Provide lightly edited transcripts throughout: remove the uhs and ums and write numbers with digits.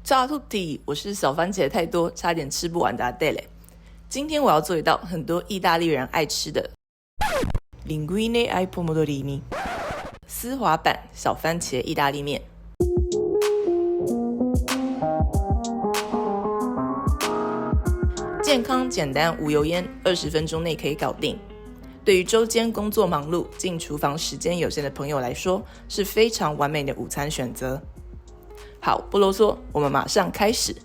Ciao a tutti， 我是小番茄太多差点吃不完的Adele。今天我要做一道很多意大利人爱吃的 Linguine ai pomodorini 丝滑版小番茄意大利面。健康简单无油烟，20分钟内可以搞定。对于周间工作忙碌、进厨房时间有限的朋友来说，是非常完美的午餐选择。好，不啰嗦，我们马上开始。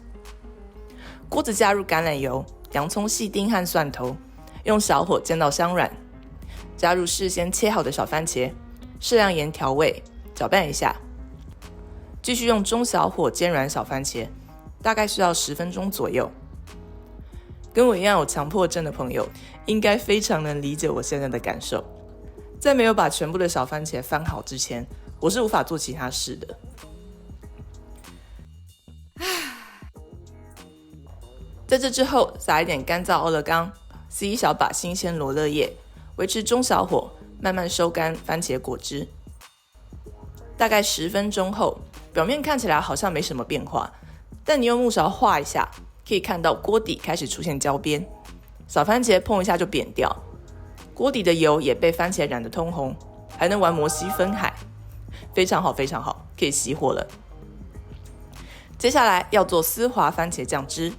锅子加入橄榄油、洋葱细丁和蒜头，用小火煎到香软。加入事先切好的小番茄，适量盐调味，搅拌一下。继续用中小火煎软小番茄，大概需要10分钟左右。跟我一样有强迫症的朋友，应该非常能理解我现在的感受。在没有把全部的小番茄翻好之前，我是无法做其他事的。在这之后，撒一点干燥欧勒冈，撕一小把新鲜罗勒叶，维持中小火，慢慢收干番茄果汁。大概10分钟后，表面看起来好像没什么变化，但你用木勺画一下，可以看到锅底开始出现焦边，小番茄碰一下就扁掉，锅底的油也被番茄染得通红，还能玩摩西分海，非常好，非常好，可以熄火了。接下来要做丝滑番茄酱汁。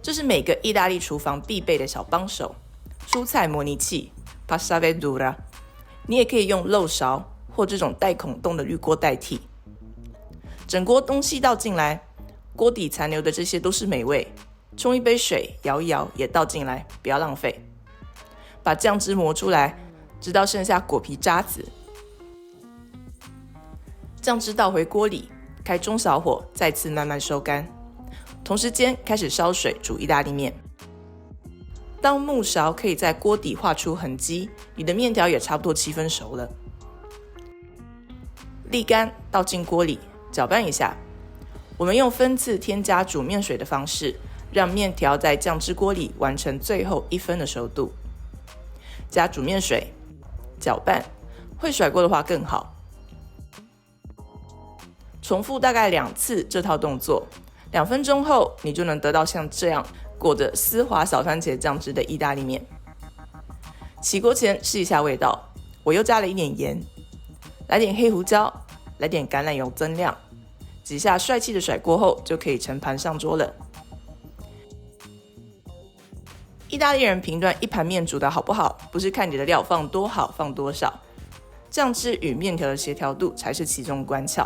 这是每个意大利厨房必备的小帮手，蔬菜模拟器 pasta verdura， 你也可以用漏勺或这种带孔洞的滤锅代替。整锅东西倒进来，锅底残留的这些都是美味，冲一杯水摇一摇也倒进来，不要浪费。把酱汁磨出来，直到剩下果皮渣子。酱汁倒回锅里，开中小火，再次慢慢收干。同时间开始烧水煮意大利面。当木勺可以在锅底画出痕迹，你的面条也差不多7分熟了。沥干，倒进锅里，搅拌一下。我们用分次添加煮面水的方式，让面条在酱汁锅里完成最后1分的熟度。加煮面水，搅拌，会甩锅的话更好。重复大概2次这套动作。2分钟后，你就能得到像这样裹着丝滑小番茄酱汁的意大利面。起锅前试一下味道，我又加了一点盐，来点黑胡椒，来点橄榄油增亮，几下帅气的甩锅后，就可以盛盘上桌了。意大利人评断一盘面煮得好不好，不是看你的料放多好放多少，酱汁与面条的协调度才是其中关窍。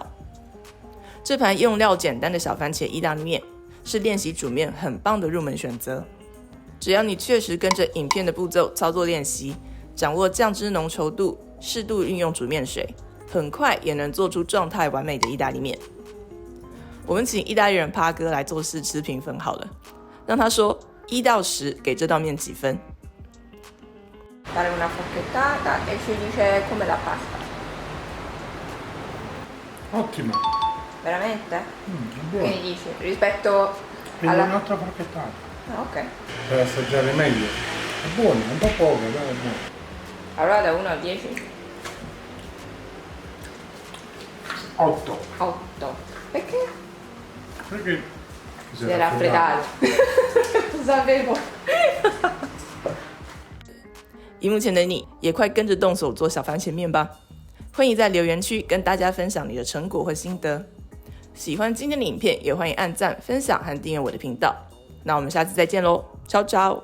这盘用料简单的小番茄意大利面是练习煮面很棒的入门选择。只要你确实跟着影片的步骤操作练习，掌握酱汁浓稠度，适度运用煮面水，很快也能做出状态完美的意大利面。我们请意大利人趴哥来做试吃评分好了，让他说1到10给这道面几分。Dare una forchettata e ci dice come la pasta. Ottima.Veramente? È buono. Quindi dici, rispetto Quindi alla... un'altra forchettata. Ah, ok. Per assaggiare meglio. È buono, un po' poco, però è buono. Allora da 1 a 10? 8. 8. Perché? Perché si Si è raffreddato. Lo sapevo. 荧幕前的你也快跟着动手做小番茄面吧！欢迎在留言区跟大家分享你的成果和心得。喜欢今天的影片，也欢迎按赞、分享和订阅我的频道。那我们下次再见喽，ciao ciao。